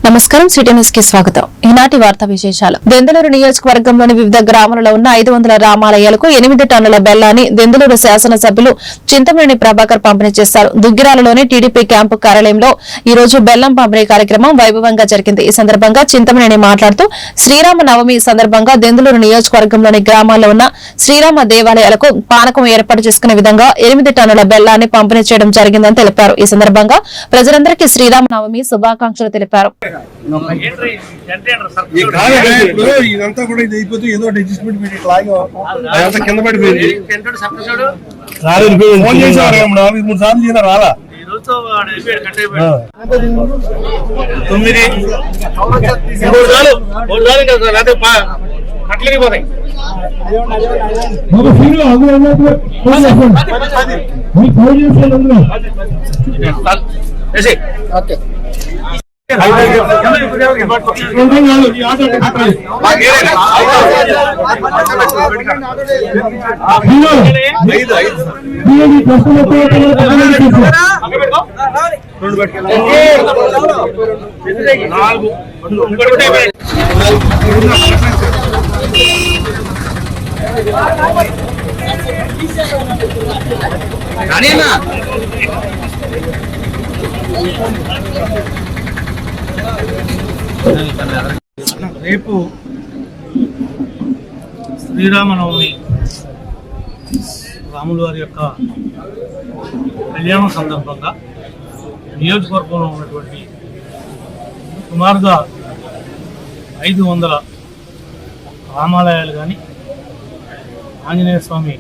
నమస్కారం city news కి స్వాగతం. ఈనాటి వార్తా విశేషాలు. దెందులూరు నియోజకవర్గంలోని వివిధ గ్రామాలలో ఉన్న 500 రామాలయాలకు 8 టన్నుల బెల్లాన్ని దెందులూరు శాసనసభ్యులు చింతమనేని ప్రభాకర్ పంపిణీ చేశారు. దుగ్గిరాలలోని టీడీపీ క్యాంపు కార్యాలయంలో ఈ రోజు బెల్లం పంపిణీ కార్యక్రమం వైభవంగా జరిగింది. ఈ సందర్భంగా చింతమనేని మాట్లాడుతూ శ్రీరామ నవమి సందర్భంగా దెందులూరు నియోజకవర్గంలోని గ్రామాల్లో ఉన్న శ్రీరామ దేవాలయాలకు పానకం ఏర్పాటు చేసుకునే విధంగా 8 టన్నుల బెల్లాన్ని పంపిణీ చేయడం జరిగిందని తెలిపారు. ఈ సందర్భంగా ప్రజలందరికీ శ్రీరామ నవమి శుభాకాంక్షలు తెలిపారు. ఇదంతా కూడా ఇది అయిపోతే ఏదో అడ్జస్ట్మెంట్ పెట్టి లాగా కింద పడిపోయింది. ఫోన్ చేసేవారు 4-3 సార్లు చేసినా రాలా. 9 పోతాయి. రేపు శ్రీరామనవమి రాముల వారి యొక్క కళ్యాణం సందర్భంగా నియోజకవర్గంలో ఉన్నటువంటి సుమారుగా 500 రామాలయాలు కానీ ఆంజనేయ స్వామి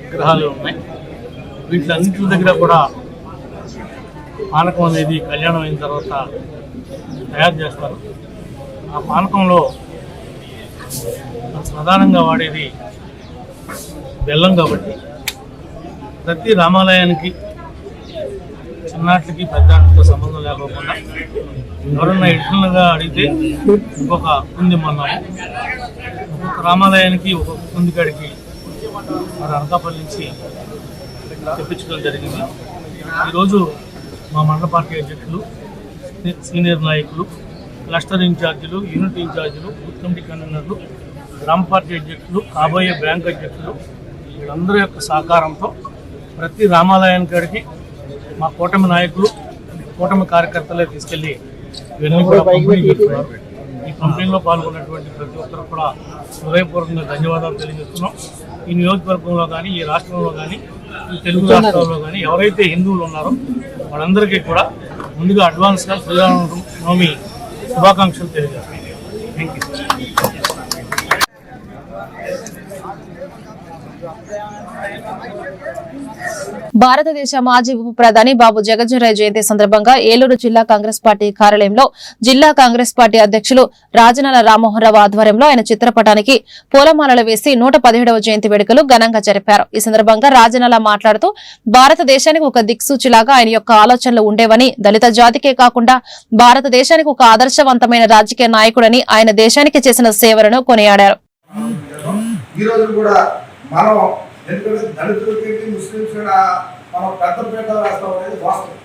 విగ్రహాలు ఉన్నాయి. వీటిలన్నింటి దగ్గర కూడా పానకం అనేది కళ్యాణం అయిన తర్వాత తయారు చేస్తారు. ఆ పానకంలో ప్రధానంగా వాడేది బెల్లం కాబట్టి ప్రతి రామాలయానికి చిన్నాట్లకి పెద్దాట్లతో సంబంధం లేకోకుండా ఎవరన్నా ఎట్లుగా అడిగితే ఇంకొక కుంది అన్నాము. ఒక్కొక్క రామాలయానికి ఒక్కొక్క కుంది కాడికి మరి అనకాపల్లి నుంచి తెప్పించడం జరిగింది. ఈరోజు మా మండల పార్టీ అధ్యక్షులు, సీనియర్ నాయకులు, క్లస్టర్ ఇన్ఛార్జీలు, యూనిట్ ఇన్ఛార్జీలు, బూత్ కమిటీ కన్వీనర్లు, గ్రామ పార్టీ అధ్యక్షులు, కాబోయే బ్యాంక్ అధ్యక్షులు వీళ్ళందరి యొక్క సహకారంతో ప్రతి రామాలయానికి మా కూటమి నాయకులు, కూటమి కార్యకర్తలే తీసుకెళ్లి ఇవన్నీ కూడా పంపిణీ చేస్తున్నారు. ఈ పంపిణీలో పాల్గొన్నటువంటి ప్రతి ఒక్కరు కూడా హృదయపూర్వకంగా ధన్యవాదాలు తెలియజేస్తున్నాం. ఈ నియోజకవర్గంలో కానీ, ఈ రాష్ట్రంలో కానీ, ఈ తెలుగు రాష్ట్రాల్లో కానీ ఎవరైతే హిందువులు ఉన్నారో వాళ్ళందరికీ కూడా ముందుగా అడ్వాన్స్గా శ్రీరామనవమి శుభాకాంక్షలు తెలియజేస్తాం. Thank you. భారతదేశ మాజీ ఉప ప్రధాని బాబు జగజ్జనరాయ్ జయంతి సందర్భంగా ఏలూరు జిల్లా కాంగ్రెస్ పార్టీ కార్యాలయంలో జిల్లా కాంగ్రెస్ పార్టీ అధ్యక్షులు రాజనాల రామ్మోహన్ రావు ఆధ్వర్యంలో ఆయన చిత్రపటానికి పూలమాలలు వేసి 117వ జయంతి వేడుకలు ఘనంగా జరిపారు. ఈ సందర్భంగా రాజనాల మాట్లాడుతూ భారతదేశానికి ఒక దిక్సూచిలాగా ఆయన యొక్క ఆలోచనలు ఉండేవని, దళిత జాతికే కాకుండా భారతదేశానికి ఒక ఆదర్శవంతమైన రాజకీయ నాయకుడని, ఆయన దేశానికి చేసిన సేవలను కొనియాడారు. ఎందుకంటే దళితులకి ముస్లింస్ కూడా మనం పెద్దపేట రాష్ట్రం అనేది వాస్తవం.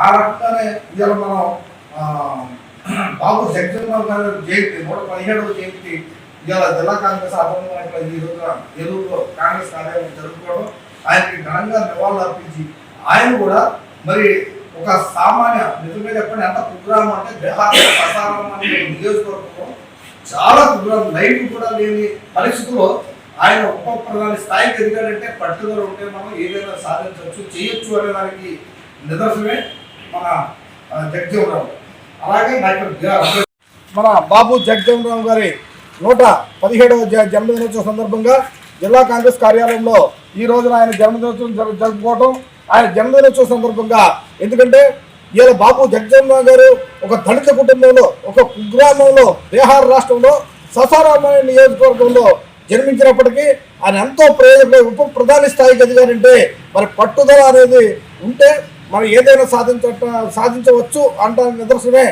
ఆ రకంగానే ఇవాళ మనం బాబు జగజ్జనరావు గారి జయంతి 117వ జయంతి ఇవాళ జిల్లా కాంగ్రెస్ ఆధ్వర్యంలో ఈ రోజున ఏలూరులో కాంగ్రెస్ కార్యాలయం జరుపుకోవడం, ఆయనకి ఘనంగా నివాళులు అర్పించి ఆయన కూడా మరి ఒక సామాన్య నిజంగా చెప్పండి ఎంత కుగ్రామం అంటే బీహార్ ప్రసారం అనే నియోజకవర్గంలో చాలా కుగ్రామం, లైట్ కూడా లేని పరిస్థితుల్లో ఆయన ఉప ప్రధాని స్థాయికి ఎదిగాడంటే పట్టుదల ఉంటే మనం ఏదైనా సాధించవచ్చు, చేయొచ్చు అనే దానికి నిదర్శనమే మన జగజ్జనరావు. అలాగే మన బాబు జగజ్జనరావు గారి 117వ జన్మదినోత్సవం సందర్భంగా జిల్లా కాంగ్రెస్ కార్యాలయంలో ఈ రోజున ఆయన జన్మదినోత్సవం జరుపుకోవడం, ఆయన జన్మదినోత్సవం సందర్భంగా ఎందుకంటే ఇలా బాబు జగజ్జనరావు గారు ఒక దళిత కుటుంబంలో, ఒక కుగ్రామంలో, బీహార్ రాష్ట్రంలో ససారాం అనే నియోజకవర్గంలో జన్మించినప్పటికీ ఆయన ఎంతో ప్రయోజనం ఉప ప్రధాని స్థాయికి ఎదిగారంటే మరి పట్టుదల అనేది ఉంటే మనం ఏదైనా సాధించవచ్చు అంటానికి నిదర్శనమే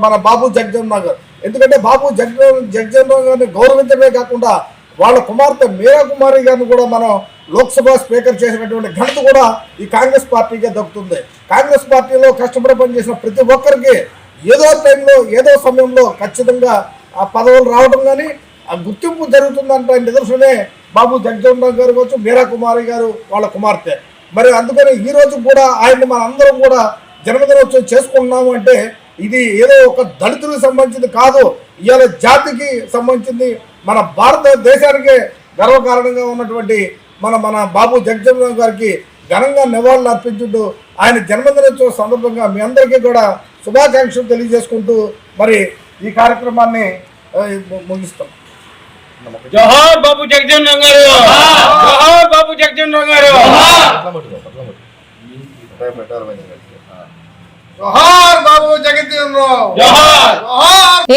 మన బాబు జగజ్జనరావు గారు. ఎందుకంటే బాబు జగజ్జనరావు గారిని గౌరవించడమే కాకుండా వాళ్ళ కుమార్తె మీరా కుమారి గారిని కూడా మనం లోక్సభ స్పీకర్ చేసినటువంటి ఘనత కూడా ఈ కాంగ్రెస్ పార్టీకే దక్కుతుంది. కాంగ్రెస్ పార్టీలో కష్టపడి పనిచేసిన ప్రతి ఒక్కరికి ఏదో టైంలో ఏదో సమయంలో ఖచ్చితంగా ఆ పదవులు రావడం కానీ ఆ గుర్తింపు జరుగుతుందంటే నిదర్శనమే బాబు జగజ్జీవన్ రామ్ గారు కావచ్చు, మీరా కుమారి గారు వాళ్ళ కుమార్తె. మరి అందుకని ఈ రోజు కూడా ఆయన్ని మన అందరం కూడా జన్మదినోత్సవం చేసుకుంటున్నాము అంటే ఇది ఏదో ఒక దళితులకు సంబంధించింది కాదు, ఇవాళ జాతికి సంబంధించింది, మన భారతదేశానికే గర్వకారణంగా ఉన్నటువంటి మన బాబు జగజ్జీవన్ రామ్ గారికి ఘనంగా నివాళులు అర్పించుంటూ ఆయన జన్మదినోత్సవం సందర్భంగా మీ అందరికీ కూడా శుభాకాంక్షలు తెలియజేసుకుంటూ మరి ఈ కార్యక్రమాన్ని ముగిస్తాం. జోహార్ బాబు జగజ్జీవన్ రామ్ గారు, జోహార్ బాబు జగజ్జీవన్ రామ్ గారు, జోహార్ బాబు జగజ్జీవన్ రామ్, జోహార్.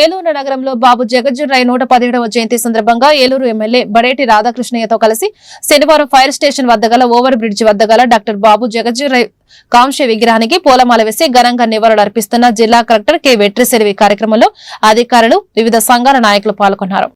ఏలూరు నగరంలో బాబు జగజ్జీవన్ రాయ్ 117వ జయంతి సందర్భంగా ఏలూరు ఎమ్మెల్యే బడేటి రాధాకృష్ణయ్యతో కలిసి శనివారం ఫైర్ స్టేషన్ వద్ద గల ఓవర్ బ్రిడ్జ్ వద్ద గల డాక్టర్ బాబు జగజ్జీవన్ రాయ్ కాంస్య విగ్రహానికి పూలమాల వేసి ఘనంగా నివాళులు అర్పిస్తున్న జిల్లా కలెక్టర్ కె వెట్రిసెల్వి కార్యక్రమంలో అధికారులు వివిధ సంఘాల నాయకులు పాల్గొన్నారు.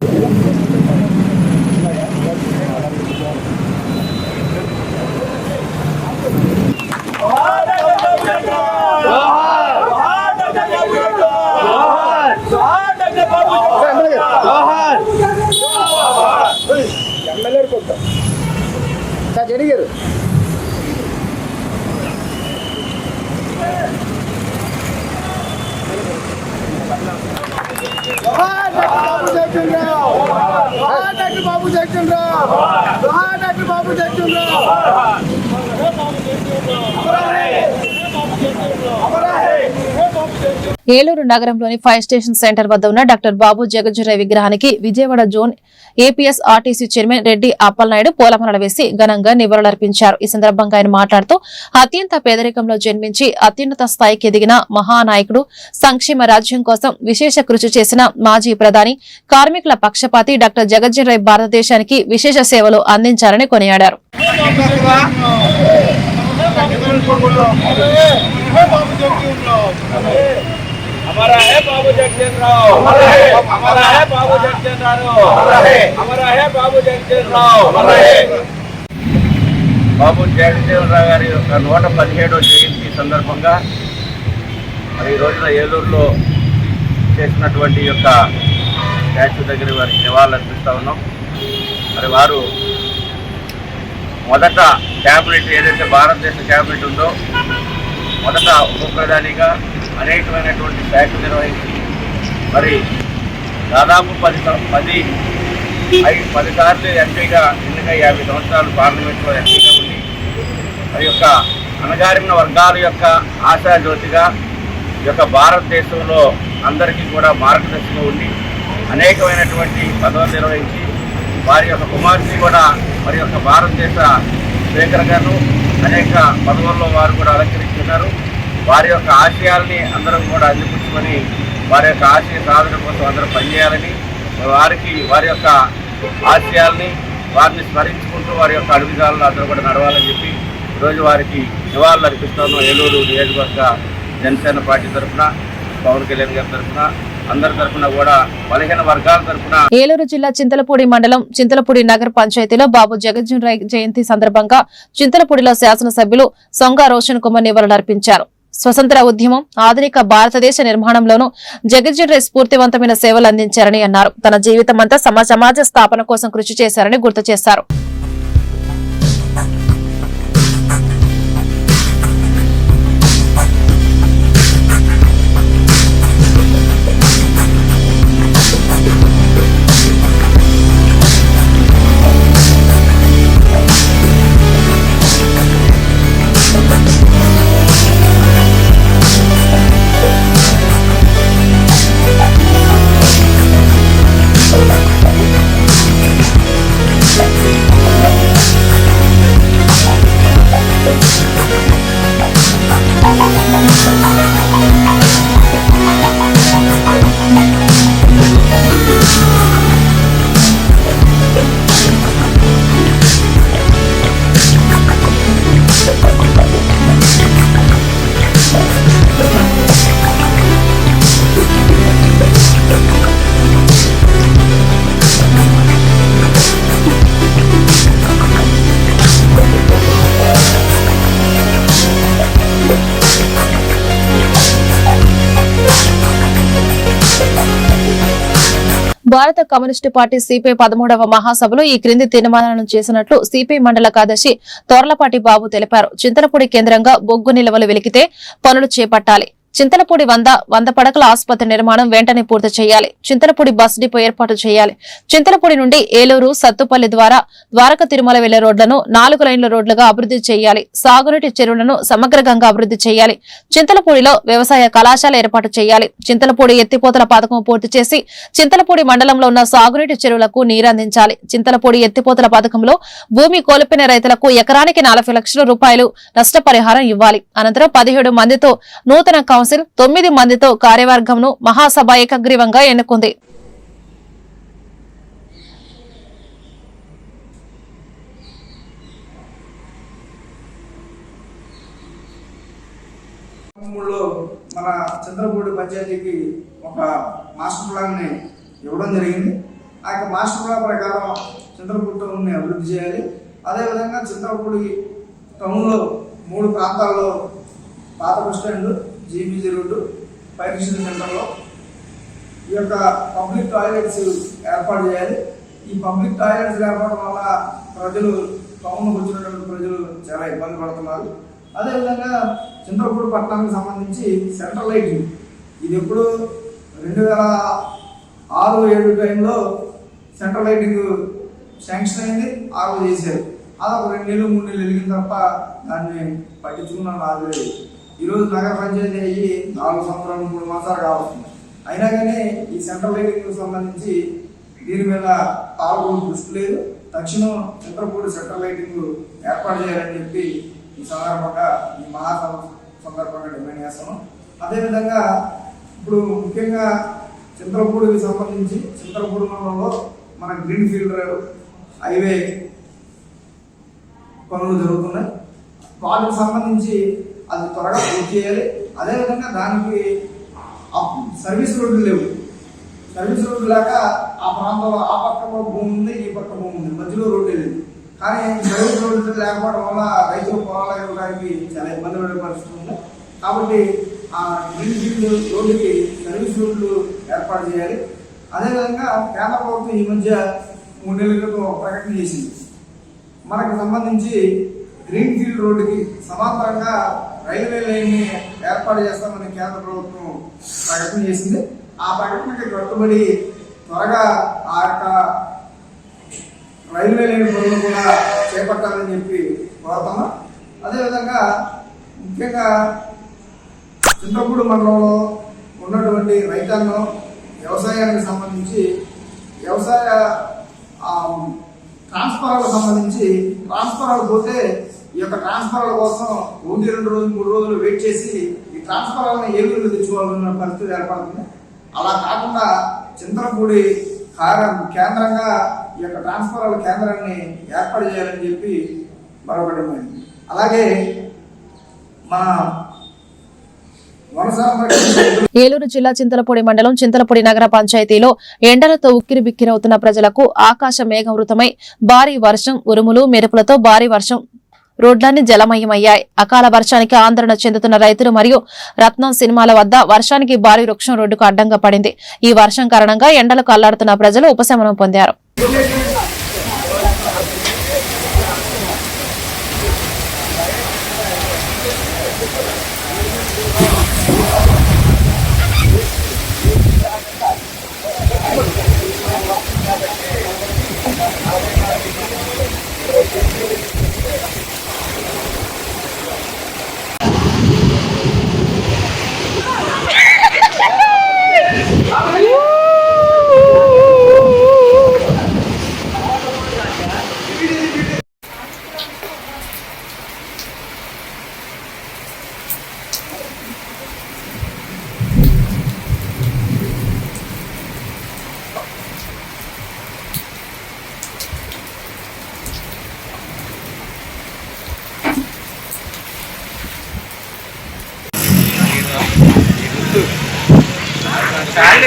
బాబు జగజ్జీవన్ రామ్, డాక్టర్ బాబు జగజ్జీవన్ రామ్. ఏలూరు నగరంలోని ఫైర్ స్టేషన్ సెంటర్ వద్ద ఉన్న డాక్టర్ బాబు జగజ్జీవన్ రాయ్ విగ్రహానికి Vijayawada zone APS RTC chairman Reddy Appalanaidu పూలమాలలు వేసి ఘనంగా నివాళులర్పించారు. ఈ సందర్భంగా ఆయన మాట్లాడుతూ అత్యంత పేదరికంలో జన్మించి అత్యున్నత స్థాయికి ఎదిగిన మహానాయకుడు, సంక్షేమ రాజ్యం కోసం విశేష కృషి చేసిన మాజీ ప్రధాని, కార్మికుల పక్షపాతి డాక్టర్ జగజ్జీవన్ రాయ్ భారతదేశానికి విశేష సేవలు అందించారని కొనియాడారు. हमारा है बाबू जगज्जीवन राम, हमारा है बाबू जगज्जीवन राम, हमारा है बाबू जगज्जीवन राम. బాబు జగజ్జీవన్ రామ్ గారి యొక్క 117వ జయంతి సందర్భంగా మరి ఈ రోజున ఏలూరులో చేసినటువంటి యొక్క స్టాచ్యూ దగ్గర వారికి నివాళులు అర్పిస్తూ ఉన్నాం. మరి వారు మొదట క్యాబినెట్ ఏదైతే భారతదేశ క్యాబినెట్ ఉందో మొదట ఉప ప్రధానిగా అనేకమైనటువంటి శాఖలు నిర్వహించి మరి దాదాపు 10 సార్లు ఎంపీగా ఎన్నికై 50 సంవత్సరాలు పార్లమెంట్లో ఎంపీగా ఉండి మరి యొక్క అణగారిన వర్గాల యొక్క ఆశాజ్యోతిగా ఈ యొక్క భారతదేశంలో అందరికీ కూడా మార్గదర్శిగా ఉండి అనేకమైనటువంటి పదవులు నిర్వహించి వారి యొక్క కుమార్తె కూడా మరి యొక్క భారతదేశ స్పీకర్గాను అనేక పదవుల్లో వారు కూడా అలంకరిస్తున్నారు. వారి యొక్క ఆశయాల్ని అందరం కూడా అందిపుచ్చుకొని వారి యొక్క ఆశయ సాధన కోసం అందరూ పనిచేయాలని, వారి యొక్క ఆశయాల్ని వారిని స్మరించుకుంటూ వారి యొక్క అడుగుజాలను అందరూ కూడా నడవాలని చెప్పి ఈరోజు వారికి నివాళులు అర్పిస్తాను. ఏలూరు నియోజకవర్గ జనసేన పార్టీ తరఫున, పవన్ కళ్యాణ్ గారి తరఫున, అందరి తరఫున కూడా బలహీన వర్గాల తరఫున. ఏలూరు జిల్లా చింతలపూడి మండలం చింతలపూడి నగర పంచాయతీలో బాబు జగజ్జీవన్ రాయ్ జయంతి సందర్భంగా చింతలపూడిలో శాసనసభ్యులు సొంగ రోషన్ కుమార్ నివాళులు అర్పించారు. స్వతంత్ర ఉద్యమం, ఆధునిక భారతదేశ నిర్మాణంలోనూ జగజ్జీవన్ రాయ్ స్ఫూర్తివంతమైన సేవలు అందించారని అన్నారు. తన జీవితమంతా సమాజ స్థాపన కోసం కృషి చేశారని గుర్తు చేశారు. భారత కమ్యూనిస్టు పార్టీ సిపిఐ 13వ మహాసభలో ఈ క్రింది తీర్మానాలను చేసినట్లు సిపిఐ మండల కార్యదర్శి తోర్లపాటి బాబు తెలిపారు. చింతలపూడి కేంద్రంగా బొగ్గు నిల్వలు వెలికితే పనులు చేపట్టాలి. చింతలపూడి 100 పడకల ఆసుపత్రి నిర్మాణం వెంటనే పూర్తి చేయాలి. చింతలపూడి బస్ డిపో ఏర్పాటు చేయాలి. చింతలపూడి నుండి ఏలూరు సత్తుపల్లి ద్వారా ద్వారక తిరుమల వెళ్లే రోడ్లను 4 లైన్ల రోడ్లుగా అభివృద్ధి చేయాలి. సాగునీటి చెరువులను సమగ్రంగా అభివృద్ధి చేయాలి. చింతలపూడిలో వ్యవసాయ కళాశాల ఏర్పాటు చేయాలి. చింతలపూడి ఎత్తిపోతల పథకం పూర్తి చేసి చింతలపూడి మండలంలో ఉన్న సాగునీటి చెరువులకు నీరందించాలి. చింతలపూడి ఎత్తిపోతల పథకంలో భూమి కోల్పోయిన రైతులకు ఎకరానికి 40 లక్షల రూపాయలు నష్టపరిహారం ఇవ్వాలి. అనంతరం 17 మందితో నూతన కౌన్సిల్ 9 మందితో కార్యవర్గంను మహాసభ ఏకగ్రీవంగా ఎన్నుకుంది. మన చంద్రపూడి పంచాయతీకి ఒక మాస్టర్ ప్లాన్ ని ఇవ్వడం జరిగింది. ఆ యొక్క మాస్టర్ ప్లాన్ ప్రకారం చంద్రపూడి టౌన్ ని అభివృద్ధి చేయాలి. అదేవిధంగా చంద్రపూడి టౌన్లో 3 ప్రాంతాల్లో పాత బస్ స్టాండ్, జీబీజీ రోడ్డు, పరీక్షల సెంటర్లో ఈ యొక్క పబ్లిక్ టాయిలెట్స్ ఏర్పాటు చేయాలి. ఈ పబ్లిక్ టాయిలెట్స్ ఏర్పడడం వల్ల ప్రజలు, టౌన్కి వచ్చినటువంటి ప్రజలు చాలా ఇబ్బంది పడుతున్నారు. అదేవిధంగా చంద్రపూడి పట్టణానికి సంబంధించి సెంట్రల్ లైటింగ్ ఇది ఎప్పుడు 2006-07 టైంలో సెంట్రల్ లైటింగ్ శాంక్షన్ అయింది, ఆర్ఓ చేశారు. అది ఒక 2 నెలలు 3 నెలలు వెలిగిన తప్ప దాన్ని పట్టించుకున్న నాకు లేదు. ఈరోజు నగర పంచాయతీ అయ్యి 4 సంవత్సరాలు 3 మాసాలు కావస్తుంది. అయినా కానీ ఈ సెంట్రల్ లైటింగ్కి సంబంధించి దీని మీద తాలూకు దృష్టి లేదు. తక్షణం చంద్రపూడి సెంట్రల్ లైటింగ్ ఏర్పాటు చేయాలని చెప్పి ఈ సందర్భంగా, ఈ మహాసభ సందర్భంగా డిమాండ్ చేస్తున్నాం. అదేవిధంగా ఇప్పుడు ముఖ్యంగా చంద్రపూడికి సంబంధించి చంద్రపూడి మండలంలో మన గ్రీన్ ఫీల్డ్ హైవే పనులు జరుగుతున్నాయి. వాటికి సంబంధించి అది త్వరగా పూర్తి చేయాలి. అదేవిధంగా దానికి సర్వీస్ రోడ్లు లేవు. సర్వీస్ రోడ్డు లేక ఆ ప్రాంతంలో ఆ పక్క భూమి ఉంది, ఈ పక్క భూమి ఉంది, మధ్యలో రోడ్డు లేదు. కానీ సర్వీస్ రోడ్డు లేకపోవడం వల్ల రైతులు పొలాలు ఇవ్వడానికి చాలా ఇబ్బంది పడే పరిస్థితి ఉంది. కాబట్టి ఆ గ్రీన్ ఫీల్డ్ రోడ్డుకి సర్వీస్ రోడ్లు ఏర్పాటు చేయాలి. అదేవిధంగా కేంద్ర ప్రభుత్వం ఈ మధ్య 3 నెలల క్రితం ప్రకటన చేసింది. మనకు సంబంధించి గ్రీన్ ఫీల్డ్ రోడ్డుకి సమాంతరంగా రైల్వే లైన్ని ఏర్పాటు చేస్తామని కేంద్ర ప్రభుత్వం ప్రకటన చేసింది. ఆ ప్రకటనకి కట్టుబడి త్వరగా ఆ యొక్క రైల్వే లైన్ పనులు కూడా చేపట్టాలని చెప్పి కోరుతున్నాం. అదేవిధంగా ముఖ్యంగా చింతపూడి మండలంలో ఉన్నటువంటి రైతాంగం వ్యవసాయానికి సంబంధించి వ్యవసాయ ట్రాన్స్ఫరాలకు సంబంధించి ట్రాన్స్ఫరాలు పోతే ఈ యొక్క ట్రాన్స్ఫరాల కోసం 1, 2 రోజులు 3 రోజులు వెయిట్ చేసి ఈ ట్రాన్స్ఫరాలను ఏలూరులో తెచ్చుకోవాలన్న పరిస్థితి ఏర్పడుతుంది. అలా కాకుండా చింతలపూడి కేంద్రంగా ఈ యొక్క ట్రాన్స్ఫరాల కేంద్రాన్ని ఏర్పాటు చేయాలని చెప్పి మరొకటి. అలాగే మన ఏలూరు జిల్లా చింతలపూడి మండలం చింతలపూడి నగర పంచాయతీలో ఎండలతో ఉక్కిరిబిక్కిరవుతున్న ప్రజలకు ఆకాశ మేఘవృతమై భారీ వర్షం, ఉరుములు, మెరుపులతో భారీ వర్షం రోడ్లన్నీ జలమయమయ్యాయి. అకాల వర్షానికి ఆందోళన చెందుతున్న రైతులు మరియు రత్నం సినిమాల వద్ద వర్షానికి భారీ వృక్షం రోడ్డుకు అడ్డంగా పడింది. ఈ వర్షం కారణంగా ఎండలకు అల్లాడుతున్న ప్రజలు ఉపశమనం పొందారు.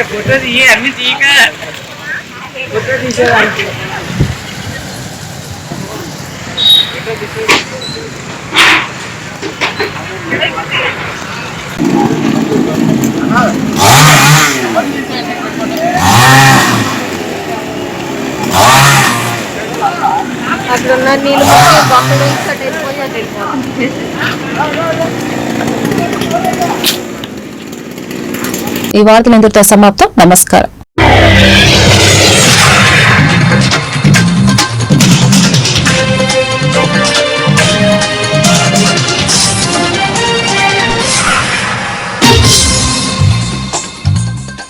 फोटो दिए अभी ठीक है फोटो दीजिए నీళ్ళు బాక్స్ వెళ్ళిపోయి అటు వెళ్ళిపోతుంది. ఈ వార్తలు ఇంతటితో సమాప్తం. నమస్కారం.